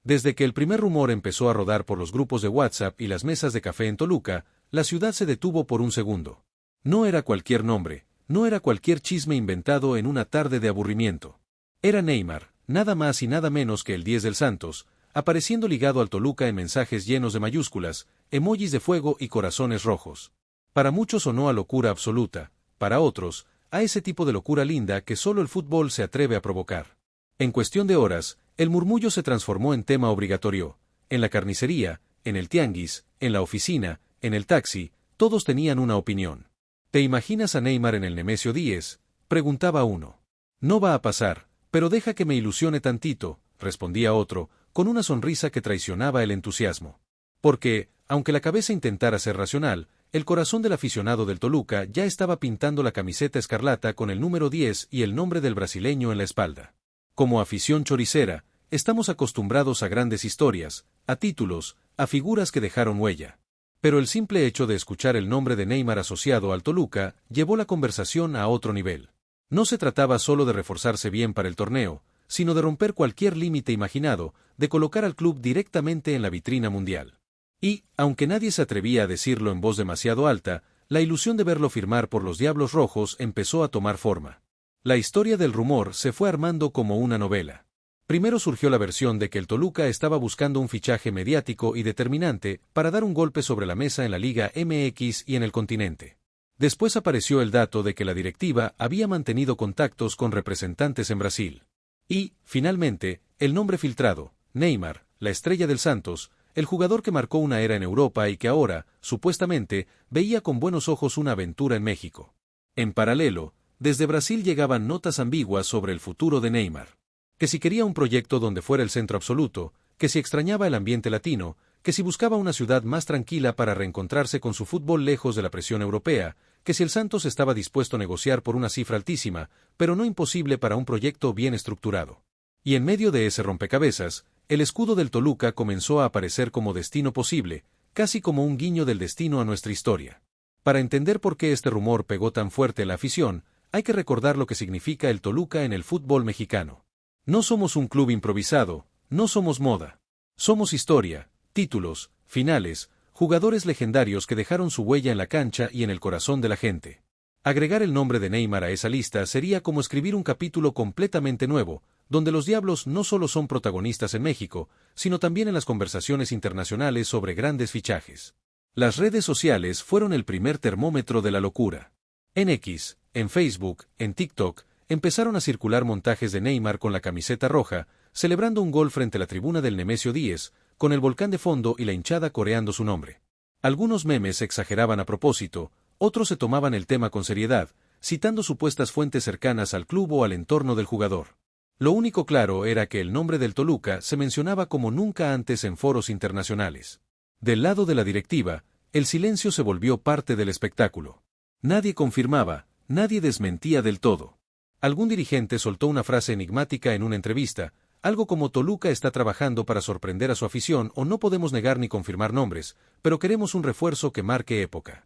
Desde que el primer rumor empezó a rodar por los grupos de WhatsApp y las mesas de café en Toluca, la ciudad se detuvo por un segundo. No era cualquier nombre, no era cualquier chisme inventado en una tarde de aburrimiento. Era Neymar, nada más y nada menos que el 10 del Santos, apareciendo ligado al Toluca en mensajes llenos de mayúsculas, emojis de fuego y corazones rojos. Para muchos sonó a locura absoluta, para otros, a ese tipo de locura linda que solo el fútbol se atreve a provocar. En cuestión de horas, el murmullo se transformó en tema obligatorio. En la carnicería, en el tianguis, en la oficina, en el taxi, todos tenían una opinión. ¿Te imaginas a Neymar en el Nemesio 10? Preguntaba uno. No va a pasar, pero deja que me ilusione tantito, respondía otro, con una sonrisa que traicionaba el entusiasmo. Porque, aunque la cabeza intentara ser racional, el corazón del aficionado del Toluca ya estaba pintando la camiseta escarlata con el número 10 y el nombre del brasileño en la espalda. Como afición choricera, estamos acostumbrados a grandes historias, a títulos, a figuras que dejaron huella. Pero el simple hecho de escuchar el nombre de Neymar asociado al Toluca llevó la conversación a otro nivel. No se trataba solo de reforzarse bien para el torneo, sino de romper cualquier límite imaginado, de colocar al club directamente en la vitrina mundial. Y, aunque nadie se atrevía a decirlo en voz demasiado alta, la ilusión de verlo firmar por los Diablos Rojos empezó a tomar forma. La historia del rumor se fue armando como una novela. Primero surgió la versión de que el Toluca estaba buscando un fichaje mediático y determinante para dar un golpe sobre la mesa en la Liga MX y en el continente. Después apareció el dato de que la directiva había mantenido contactos con representantes en Brasil. Y, finalmente, el nombre filtrado, Neymar, la estrella del Santos, el jugador que marcó una era en Europa y que ahora, supuestamente, veía con buenos ojos una aventura en México. En paralelo, desde Brasil llegaban notas ambiguas sobre el futuro de Neymar. Que si quería un proyecto donde fuera el centro absoluto, que si extrañaba el ambiente latino, que si buscaba una ciudad más tranquila para reencontrarse con su fútbol lejos de la presión europea, que si el Santos estaba dispuesto a negociar por una cifra altísima, pero no imposible para un proyecto bien estructurado. Y en medio de ese rompecabezas, el escudo del Toluca comenzó a aparecer como destino posible, casi como un guiño del destino a nuestra historia. Para entender por qué este rumor pegó tan fuerte en la afición, hay que recordar lo que significa el Toluca en el fútbol mexicano. No somos un club improvisado, no somos moda. Somos historia, títulos, finales, jugadores legendarios que dejaron su huella en la cancha y en el corazón de la gente. Agregar el nombre de Neymar a esa lista sería como escribir un capítulo completamente nuevo, donde los Diablos no solo son protagonistas en México, sino también en las conversaciones internacionales sobre grandes fichajes. Las redes sociales fueron el primer termómetro de la locura. En X, en Facebook, en TikTok, empezaron a circular montajes de Neymar con la camiseta roja, celebrando un gol frente a la tribuna del Nemesio 10, con el volcán de fondo y la hinchada coreando su nombre. Algunos memes exageraban a propósito, otros se tomaban el tema con seriedad, citando supuestas fuentes cercanas al club o al entorno del jugador. Lo único claro era que el nombre del Toluca se mencionaba como nunca antes en foros internacionales. Del lado de la directiva, el silencio se volvió parte del espectáculo. Nadie confirmaba, nadie desmentía del todo. Algún dirigente soltó una frase enigmática en una entrevista, algo como Toluca está trabajando para sorprender a su afición o no podemos negar ni confirmar nombres, pero queremos un refuerzo que marque época.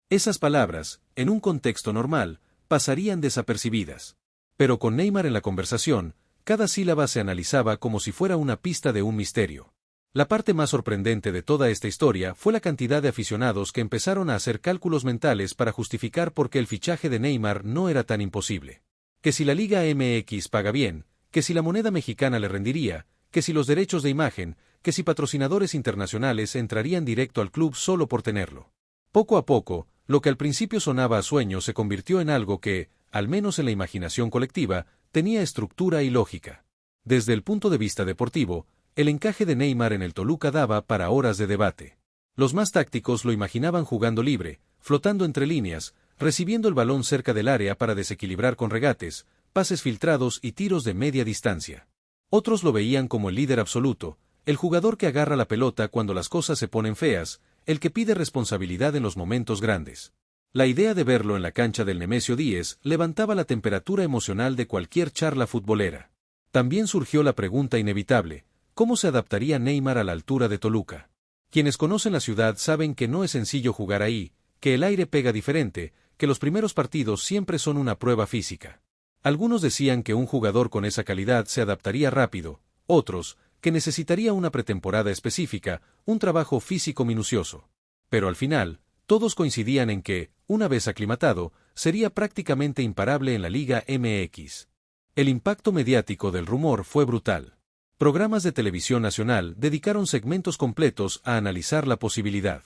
Esas palabras, en un contexto normal, pasarían desapercibidas. Pero con Neymar en la conversación, cada sílaba se analizaba como si fuera una pista de un misterio. La parte más sorprendente de toda esta historia fue la cantidad de aficionados que empezaron a hacer cálculos mentales para justificar por qué el fichaje de Neymar no era tan imposible. Que si la Liga MX paga bien, que si la moneda mexicana le rendiría, que si los derechos de imagen, que si patrocinadores internacionales entrarían directo al club solo por tenerlo. Poco a poco, lo que al principio sonaba a sueño se convirtió en algo que, al menos en la imaginación colectiva, tenía estructura y lógica. Desde el punto de vista deportivo, el encaje de Neymar en el Toluca daba para horas de debate. Los más tácticos lo imaginaban jugando libre, flotando entre líneas, recibiendo el balón cerca del área para desequilibrar con regates, pases filtrados y tiros de media distancia. Otros lo veían como el líder absoluto, el jugador que agarra la pelota cuando las cosas se ponen feas, el que pide responsabilidad en los momentos grandes. La idea de verlo en la cancha del Nemesio 10 levantaba la temperatura emocional de cualquier charla futbolera. También surgió la pregunta inevitable, ¿cómo se adaptaría Neymar a la altura de Toluca? Quienes conocen la ciudad saben que no es sencillo jugar ahí, que el aire pega diferente, que los primeros partidos siempre son una prueba física. Algunos decían que un jugador con esa calidad se adaptaría rápido, otros, que necesitaría una pretemporada específica, un trabajo físico minucioso. Pero al final, todos coincidían en que, una vez aclimatado, sería prácticamente imparable en la Liga MX. El impacto mediático del rumor fue brutal. Programas de televisión nacional dedicaron segmentos completos a analizar la posibilidad.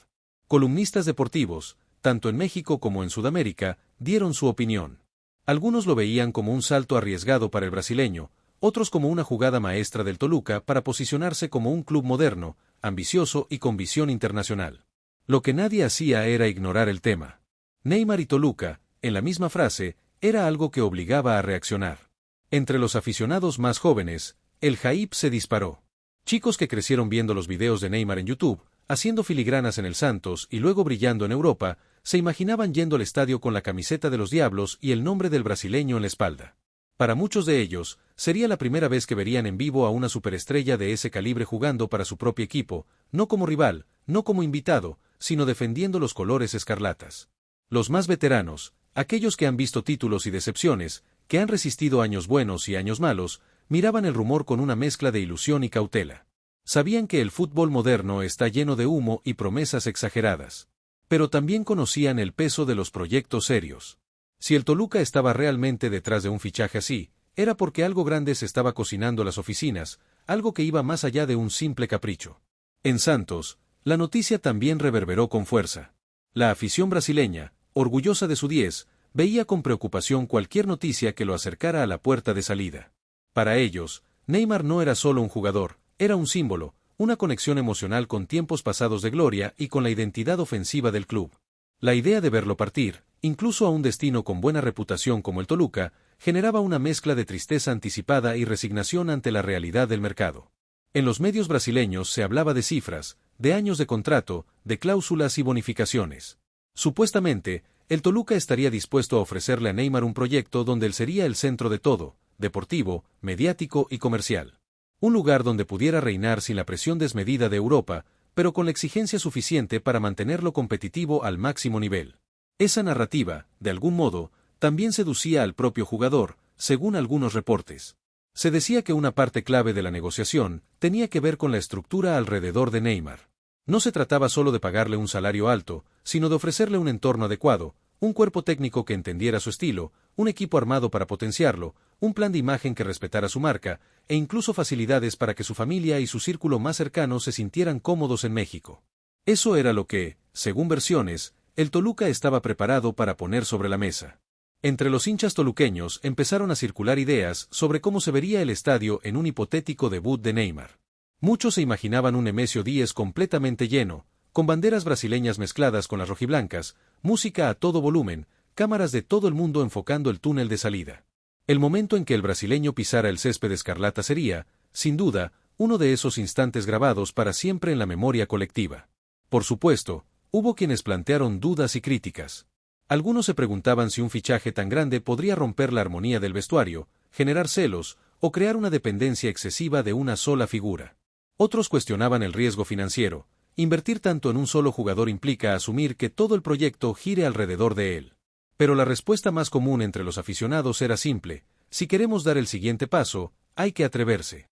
Columnistas deportivos, tanto en México como en Sudamérica, dieron su opinión. Algunos lo veían como un salto arriesgado para el brasileño, otros como una jugada maestra del Toluca para posicionarse como un club moderno, ambicioso y con visión internacional. Lo que nadie hacía era ignorar el tema. Neymar y Toluca, en la misma frase, era algo que obligaba a reaccionar. Entre los aficionados más jóvenes, el hype se disparó. Chicos que crecieron viendo los videos de Neymar en YouTube, haciendo filigranas en el Santos y luego brillando en Europa, se imaginaban yendo al estadio con la camiseta de los Diablos y el nombre del brasileño en la espalda. Para muchos de ellos, sería la primera vez que verían en vivo a una superestrella de ese calibre jugando para su propio equipo, no como rival, no como invitado, sino defendiendo los colores escarlatas. Los más veteranos, aquellos que han visto títulos y decepciones, que han resistido años buenos y años malos, miraban el rumor con una mezcla de ilusión y cautela. Sabían que el fútbol moderno está lleno de humo y promesas exageradas. Pero también conocían el peso de los proyectos serios. Si el Toluca estaba realmente detrás de un fichaje así, era porque algo grande se estaba cocinando en las oficinas, algo que iba más allá de un simple capricho. En Santos, la noticia también reverberó con fuerza. La afición brasileña, orgullosa de su 10, veía con preocupación cualquier noticia que lo acercara a la puerta de salida. Para ellos, Neymar no era solo un jugador, era un símbolo, una conexión emocional con tiempos pasados de gloria y con la identidad ofensiva del club. La idea de verlo partir, incluso a un destino con buena reputación como el Toluca, generaba una mezcla de tristeza anticipada y resignación ante la realidad del mercado. En los medios brasileños se hablaba de cifras, de años de contrato, de cláusulas y bonificaciones. Supuestamente, el Toluca estaría dispuesto a ofrecerle a Neymar un proyecto donde él sería el centro de todo, deportivo, mediático y comercial. Un lugar donde pudiera reinar sin la presión desmedida de Europa, pero con la exigencia suficiente para mantenerlo competitivo al máximo nivel. Esa narrativa, de algún modo, también seducía al propio jugador, según algunos reportes. Se decía que una parte clave de la negociación tenía que ver con la estructura alrededor de Neymar. No se trataba solo de pagarle un salario alto, sino de ofrecerle un entorno adecuado, un cuerpo técnico que entendiera su estilo, un equipo armado para potenciarlo, un plan de imagen que respetara su marca, e incluso facilidades para que su familia y su círculo más cercano se sintieran cómodos en México. Eso era lo que, según versiones, el Toluca estaba preparado para poner sobre la mesa. Entre los hinchas toluqueños empezaron a circular ideas sobre cómo se vería el estadio en un hipotético debut de Neymar. Muchos se imaginaban un Nemesio 10 completamente lleno, con banderas brasileñas mezcladas con las rojiblancas, música a todo volumen, cámaras de todo el mundo enfocando el túnel de salida. El momento en que el brasileño pisara el césped escarlata sería, sin duda, uno de esos instantes grabados para siempre en la memoria colectiva. Por supuesto, hubo quienes plantearon dudas y críticas. Algunos se preguntaban si un fichaje tan grande podría romper la armonía del vestuario, generar celos, o crear una dependencia excesiva de una sola figura. Otros cuestionaban el riesgo financiero. Invertir tanto en un solo jugador implica asumir que todo el proyecto gire alrededor de él. Pero la respuesta más común entre los aficionados era simple: si queremos dar el siguiente paso, hay que atreverse.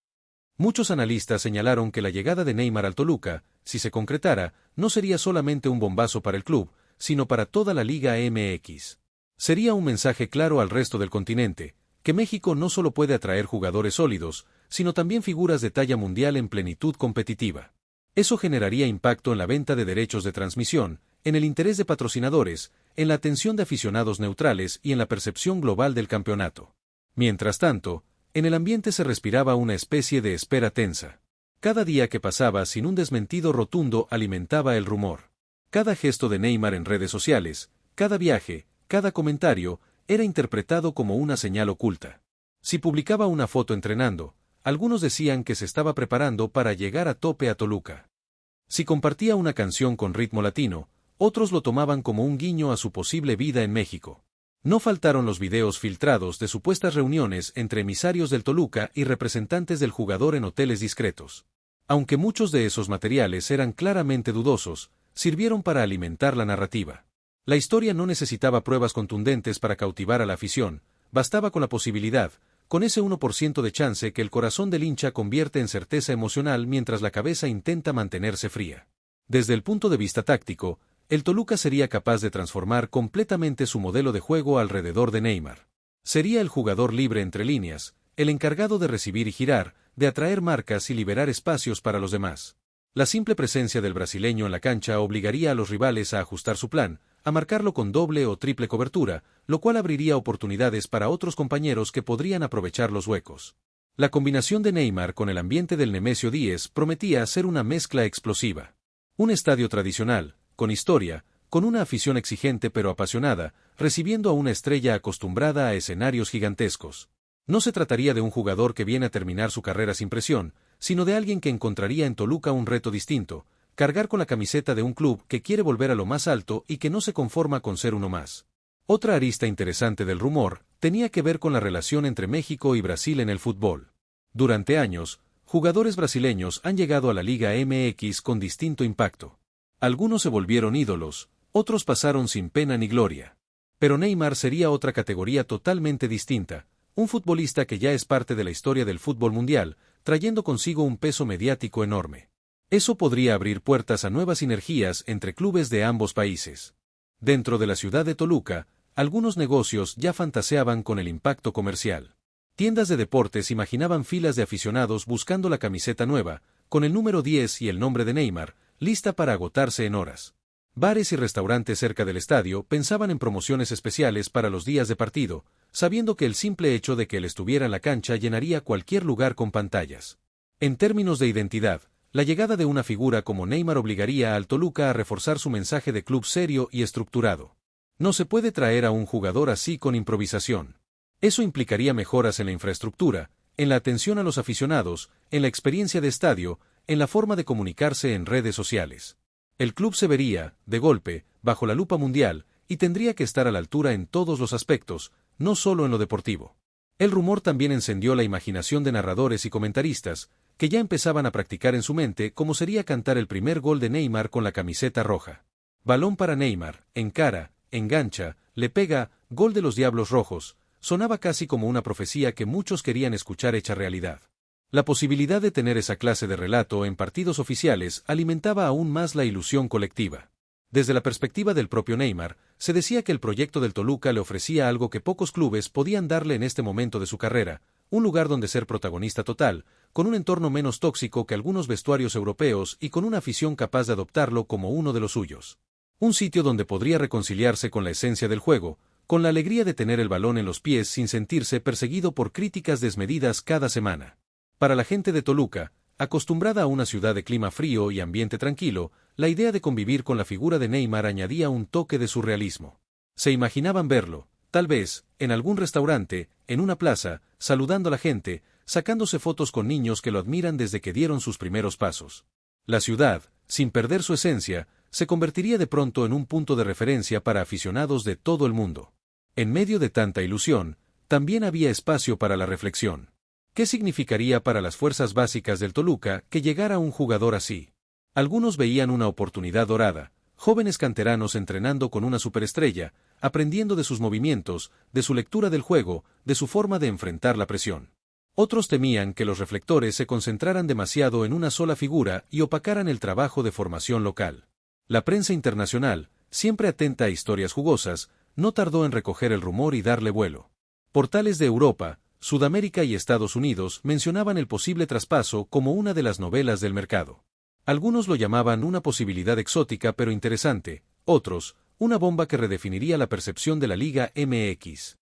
Muchos analistas señalaron que la llegada de Neymar al Toluca, si se concretara, no sería solamente un bombazo para el club, sino para toda la Liga MX. Sería un mensaje claro al resto del continente, que México no solo puede atraer jugadores sólidos, sino también figuras de talla mundial en plenitud competitiva. Eso generaría impacto en la venta de derechos de transmisión, en el interés de patrocinadores, en la atención de aficionados neutrales y en la percepción global del campeonato. Mientras tanto, en el ambiente se respiraba una especie de espera tensa. Cada día que pasaba sin un desmentido rotundo alimentaba el rumor. Cada gesto de Neymar en redes sociales, cada viaje, cada comentario, era interpretado como una señal oculta. Si publicaba una foto entrenando, algunos decían que se estaba preparando para llegar a tope a Toluca. Si compartía una canción con ritmo latino, otros lo tomaban como un guiño a su posible vida en México. No faltaron los videos filtrados de supuestas reuniones entre emisarios del Toluca y representantes del jugador en hoteles discretos. Aunque muchos de esos materiales eran claramente dudosos, sirvieron para alimentar la narrativa. La historia no necesitaba pruebas contundentes para cautivar a la afición, bastaba con la posibilidad, con ese 1% de chance que el corazón del hincha convierte en certeza emocional mientras la cabeza intenta mantenerse fría. Desde el punto de vista táctico, el Toluca sería capaz de transformar completamente su modelo de juego alrededor de Neymar. Sería el jugador libre entre líneas, el encargado de recibir y girar, de atraer marcas y liberar espacios para los demás. La simple presencia del brasileño en la cancha obligaría a los rivales a ajustar su plan, a marcarlo con doble o triple cobertura, lo cual abriría oportunidades para otros compañeros que podrían aprovechar los huecos. La combinación de Neymar con el ambiente del Nemesio 10 prometía ser una mezcla explosiva. Un estadio tradicional, con historia, con una afición exigente pero apasionada, recibiendo a una estrella acostumbrada a escenarios gigantescos. No se trataría de un jugador que viene a terminar su carrera sin presión, sino de alguien que encontraría en Toluca un reto distinto, cargar con la camiseta de un club que quiere volver a lo más alto y que no se conforma con ser uno más. Otra arista interesante del rumor tenía que ver con la relación entre México y Brasil en el fútbol. Durante años, jugadores brasileños han llegado a la Liga MX con distinto impacto. Algunos se volvieron ídolos, otros pasaron sin pena ni gloria. Pero Neymar sería otra categoría totalmente distinta, un futbolista que ya es parte de la historia del fútbol mundial, trayendo consigo un peso mediático enorme. Eso podría abrir puertas a nuevas sinergias entre clubes de ambos países. Dentro de la ciudad de Toluca, algunos negocios ya fantaseaban con el impacto comercial. Tiendas de deportes imaginaban filas de aficionados buscando la camiseta nueva, con el número 10 y el nombre de Neymar, lista para agotarse en horas. Bares y restaurantes cerca del estadio pensaban en promociones especiales para los días de partido, sabiendo que el simple hecho de que él estuviera en la cancha llenaría cualquier lugar con pantallas. En términos de identidad, la llegada de una figura como Neymar obligaría al Toluca a reforzar su mensaje de club serio y estructurado. No se puede traer a un jugador así con improvisación. Eso implicaría mejoras en la infraestructura, en la atención a los aficionados, en la experiencia de estadio, en la forma de comunicarse en redes sociales. El club se vería, de golpe, bajo la lupa mundial, y tendría que estar a la altura en todos los aspectos, no solo en lo deportivo. El rumor también encendió la imaginación de narradores y comentaristas, que ya empezaban a practicar en su mente cómo sería cantar el primer gol de Neymar con la camiseta roja. Balón para Neymar, encara, engancha, le pega, gol de los Diablos Rojos, sonaba casi como una profecía que muchos querían escuchar hecha realidad. La posibilidad de tener esa clase de relato en partidos oficiales alimentaba aún más la ilusión colectiva. Desde la perspectiva del propio Neymar, se decía que el proyecto del Toluca le ofrecía algo que pocos clubes podían darle en este momento de su carrera, un lugar donde ser protagonista total, con un entorno menos tóxico que algunos vestuarios europeos y con una afición capaz de adoptarlo como uno de los suyos. Un sitio donde podría reconciliarse con la esencia del juego, con la alegría de tener el balón en los pies sin sentirse perseguido por críticas desmedidas cada semana. Para la gente de Toluca, acostumbrada a una ciudad de clima frío y ambiente tranquilo, la idea de convivir con la figura de Neymar añadía un toque de surrealismo. Se imaginaban verlo, tal vez, en algún restaurante, en una plaza, saludando a la gente, sacándose fotos con niños que lo admiran desde que dieron sus primeros pasos. La ciudad, sin perder su esencia, se convertiría de pronto en un punto de referencia para aficionados de todo el mundo. En medio de tanta ilusión, también había espacio para la reflexión. ¿Qué significaría para las fuerzas básicas del Toluca que llegara un jugador así? Algunos veían una oportunidad dorada, jóvenes canteranos entrenando con una superestrella, aprendiendo de sus movimientos, de su lectura del juego, de su forma de enfrentar la presión. Otros temían que los reflectores se concentraran demasiado en una sola figura y opacaran el trabajo de formación local. La prensa internacional, siempre atenta a historias jugosas, no tardó en recoger el rumor y darle vuelo. Portales de Europa, Sudamérica y Estados Unidos mencionaban el posible traspaso como una de las novelas del mercado. Algunos lo llamaban una posibilidad exótica pero interesante, otros, una bomba que redefiniría la percepción de la Liga MX.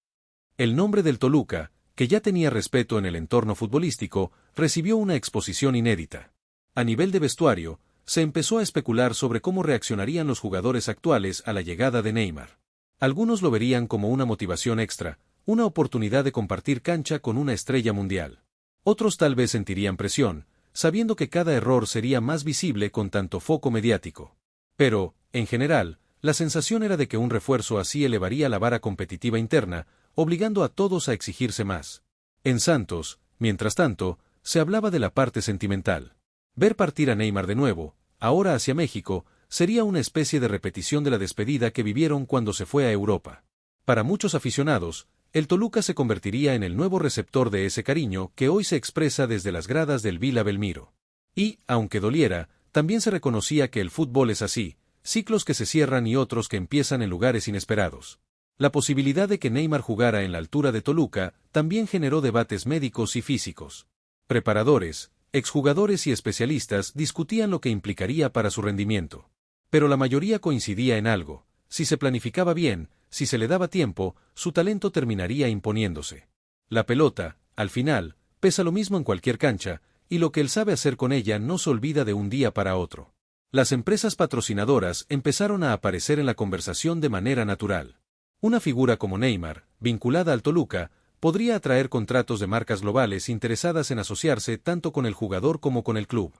El nombre del Toluca, que ya tenía respeto en el entorno futbolístico, recibió una exposición inédita. A nivel de vestuario, se empezó a especular sobre cómo reaccionarían los jugadores actuales a la llegada de Neymar. Algunos lo verían como una motivación extra, una oportunidad de compartir cancha con una estrella mundial. Otros tal vez sentirían presión, sabiendo que cada error sería más visible con tanto foco mediático. Pero, en general, la sensación era de que un refuerzo así elevaría la vara competitiva interna, obligando a todos a exigirse más. En Santos, mientras tanto, se hablaba de la parte sentimental. Ver partir a Neymar de nuevo, ahora hacia México, sería una especie de repetición de la despedida que vivieron cuando se fue a Europa. Para muchos aficionados, el Toluca se convertiría en el nuevo receptor de ese cariño que hoy se expresa desde las gradas del Villa Belmiro. Y, aunque doliera, también se reconocía que el fútbol es así, ciclos que se cierran y otros que empiezan en lugares inesperados. La posibilidad de que Neymar jugara en la altura de Toluca también generó debates médicos y físicos. Preparadores, exjugadores y especialistas discutían lo que implicaría para su rendimiento. Pero la mayoría coincidía en algo: si se planificaba bien, si se le daba tiempo, su talento terminaría imponiéndose. La pelota, al final, pesa lo mismo en cualquier cancha, y lo que él sabe hacer con ella no se olvida de un día para otro. Las empresas patrocinadoras empezaron a aparecer en la conversación de manera natural. Una figura como Neymar, vinculada al Toluca, podría atraer contratos de marcas globales interesadas en asociarse tanto con el jugador como con el club.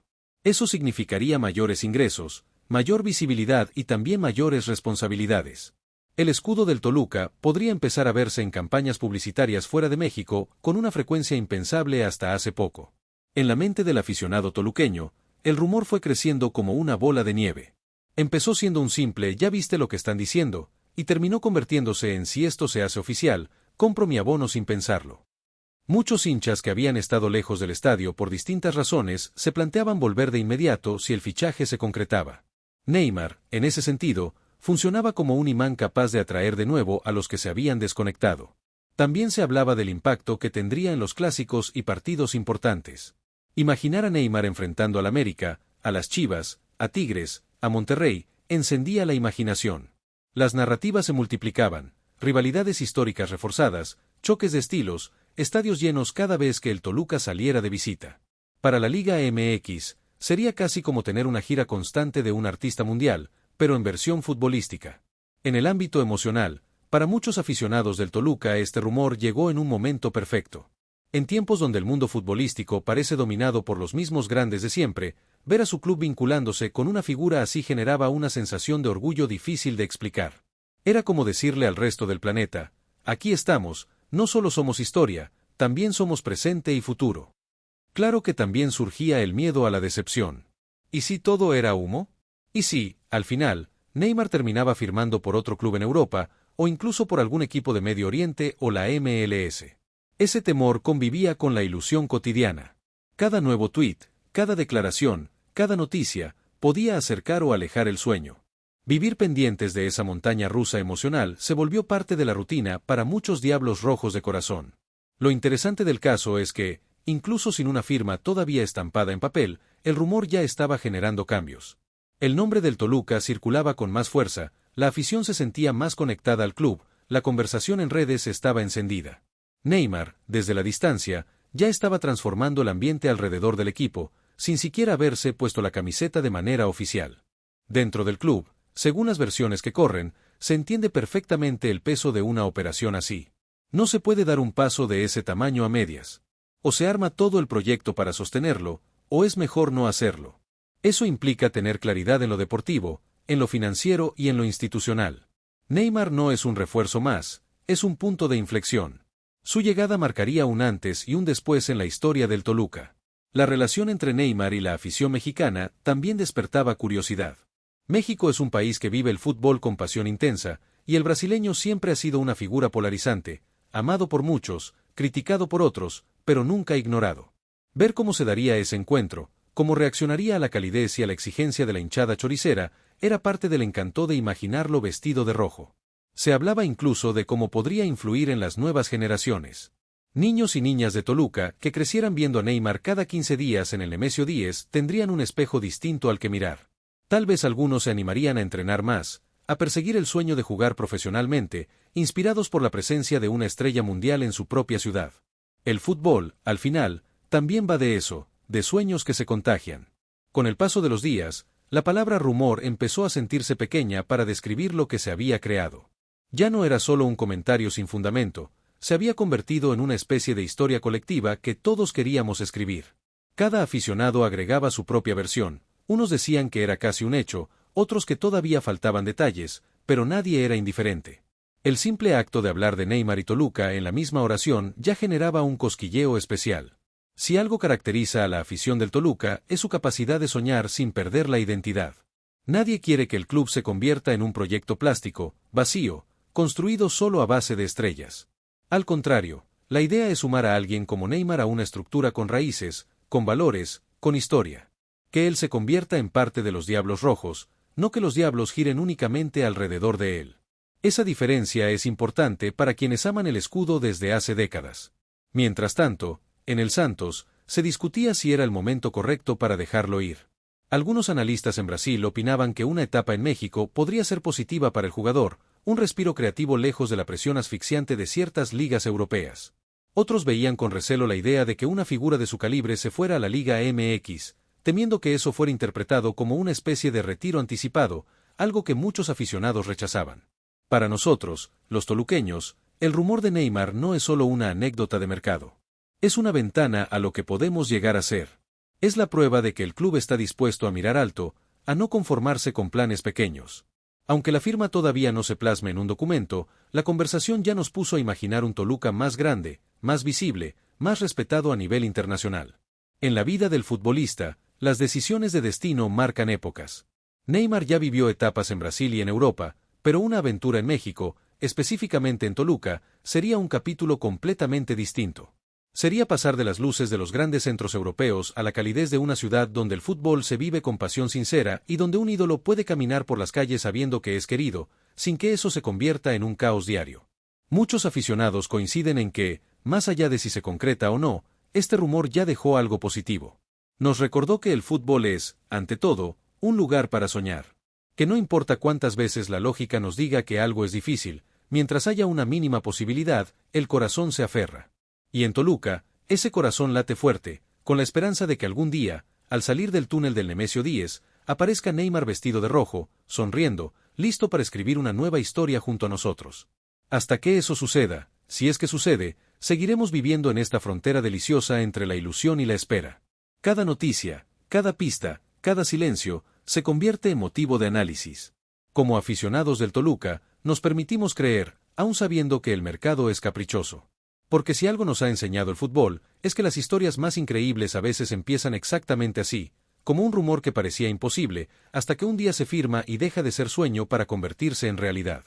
Eso significaría mayores ingresos, mayor visibilidad y también mayores responsabilidades. El escudo del Toluca podría empezar a verse en campañas publicitarias fuera de México con una frecuencia impensable hasta hace poco. En la mente del aficionado toluqueño, el rumor fue creciendo como una bola de nieve. Empezó siendo un simple "ya viste lo que están diciendo", y terminó convirtiéndose en "si esto se hace oficial, compro mi abono sin pensarlo". Muchos hinchas que habían estado lejos del estadio por distintas razones se planteaban volver de inmediato si el fichaje se concretaba. Neymar, en ese sentido, funcionaba como un imán capaz de atraer de nuevo a los que se habían desconectado. También se hablaba del impacto que tendría en los clásicos y partidos importantes. Imaginar a Neymar enfrentando al América, a las Chivas, a Tigres, a Monterrey, encendía la imaginación. Las narrativas se multiplicaban, rivalidades históricas reforzadas, choques de estilos, estadios llenos cada vez que el Toluca saliera de visita. Para la Liga MX, sería casi como tener una gira constante de un artista mundial, pero en versión futbolística. En el ámbito emocional, para muchos aficionados del Toluca este rumor llegó en un momento perfecto. En tiempos donde el mundo futbolístico parece dominado por los mismos grandes de siempre, ver a su club vinculándose con una figura así generaba una sensación de orgullo difícil de explicar. Era como decirle al resto del planeta: aquí estamos, no solo somos historia, también somos presente y futuro. Claro que también surgía el miedo a la decepción. ¿Y si todo era humo? ¿Y si, al final, Neymar terminaba firmando por otro club en Europa, o incluso por algún equipo de Medio Oriente o la MLS? Ese temor convivía con la ilusión cotidiana. Cada nuevo tuit, cada declaración, cada noticia, podía acercar o alejar el sueño. Vivir pendientes de esa montaña rusa emocional se volvió parte de la rutina para muchos diablos rojos de corazón. Lo interesante del caso es que, incluso sin una firma todavía estampada en papel, el rumor ya estaba generando cambios. El nombre del Toluca circulaba con más fuerza, la afición se sentía más conectada al club, la conversación en redes estaba encendida. Neymar, desde la distancia, ya estaba transformando el ambiente alrededor del equipo, sin siquiera haberse puesto la camiseta de manera oficial. Dentro del club, según las versiones que corren, se entiende perfectamente el peso de una operación así. No se puede dar un paso de ese tamaño a medias. O se arma todo el proyecto para sostenerlo, o es mejor no hacerlo. Eso implica tener claridad en lo deportivo, en lo financiero y en lo institucional. Neymar no es un refuerzo más, es un punto de inflexión. Su llegada marcaría un antes y un después en la historia del Toluca. La relación entre Neymar y la afición mexicana también despertaba curiosidad. México es un país que vive el fútbol con pasión intensa, y el brasileño siempre ha sido una figura polarizante, amado por muchos, criticado por otros, pero nunca ignorado. Ver cómo se daría ese encuentro, cómo reaccionaría a la calidez y a la exigencia de la hinchada choricera, era parte del encanto de imaginarlo vestido de rojo. Se hablaba incluso de cómo podría influir en las nuevas generaciones. Niños y niñas de Toluca que crecieran viendo a Neymar cada 15 días en el Nemesio 10 tendrían un espejo distinto al que mirar. Tal vez algunos se animarían a entrenar más, a perseguir el sueño de jugar profesionalmente, inspirados por la presencia de una estrella mundial en su propia ciudad. El fútbol, al final, también va de eso, de sueños que se contagian. Con el paso de los días, la palabra rumor empezó a sentirse pequeña para describir lo que se había creado. Ya no era solo un comentario sin fundamento, se había convertido en una especie de historia colectiva que todos queríamos escribir. Cada aficionado agregaba su propia versión, unos decían que era casi un hecho, otros que todavía faltaban detalles, pero nadie era indiferente. El simple acto de hablar de Neymar y Toluca en la misma oración ya generaba un cosquilleo especial. Si algo caracteriza a la afición del Toluca es su capacidad de soñar sin perder la identidad. Nadie quiere que el club se convierta en un proyecto plástico, vacío, construido solo a base de estrellas. Al contrario, la idea es sumar a alguien como Neymar a una estructura con raíces, con valores, con historia. Que él se convierta en parte de los Diablos Rojos, no que los Diablos giren únicamente alrededor de él. Esa diferencia es importante para quienes aman el escudo desde hace décadas. Mientras tanto, en el Santos, se discutía si era el momento correcto para dejarlo ir. Algunos analistas en Brasil opinaban que una etapa en México podría ser positiva para el jugador, un respiro creativo lejos de la presión asfixiante de ciertas ligas europeas. Otros veían con recelo la idea de que una figura de su calibre se fuera a la Liga MX, temiendo que eso fuera interpretado como una especie de retiro anticipado, algo que muchos aficionados rechazaban. Para nosotros, los toluqueños, el rumor de Neymar no es solo una anécdota de mercado. Es una ventana a lo que podemos llegar a ser. Es la prueba de que el club está dispuesto a mirar alto, a no conformarse con planes pequeños. Aunque la firma todavía no se plasme en un documento, la conversación ya nos puso a imaginar un Toluca más grande, más visible, más respetado a nivel internacional. En la vida del futbolista, las decisiones de destino marcan épocas. Neymar ya vivió etapas en Brasil y en Europa, pero una aventura en México, específicamente en Toluca, sería un capítulo completamente distinto. Sería pasar de las luces de los grandes centros europeos a la calidez de una ciudad donde el fútbol se vive con pasión sincera y donde un ídolo puede caminar por las calles sabiendo que es querido, sin que eso se convierta en un caos diario. Muchos aficionados coinciden en que, más allá de si se concreta o no, este rumor ya dejó algo positivo. Nos recordó que el fútbol es, ante todo, un lugar para soñar. Que no importa cuántas veces la lógica nos diga que algo es difícil, mientras haya una mínima posibilidad, el corazón se aferra. Y en Toluca, ese corazón late fuerte, con la esperanza de que algún día, al salir del túnel del Nemesio 10, aparezca Neymar vestido de rojo, sonriendo, listo para escribir una nueva historia junto a nosotros. Hasta que eso suceda, si es que sucede, seguiremos viviendo en esta frontera deliciosa entre la ilusión y la espera. Cada noticia, cada pista, cada silencio, se convierte en motivo de análisis. Como aficionados del Toluca, nos permitimos creer, aun sabiendo que el mercado es caprichoso. Porque si algo nos ha enseñado el fútbol, es que las historias más increíbles a veces empiezan exactamente así, como un rumor que parecía imposible, hasta que un día se firma y deja de ser sueño para convertirse en realidad.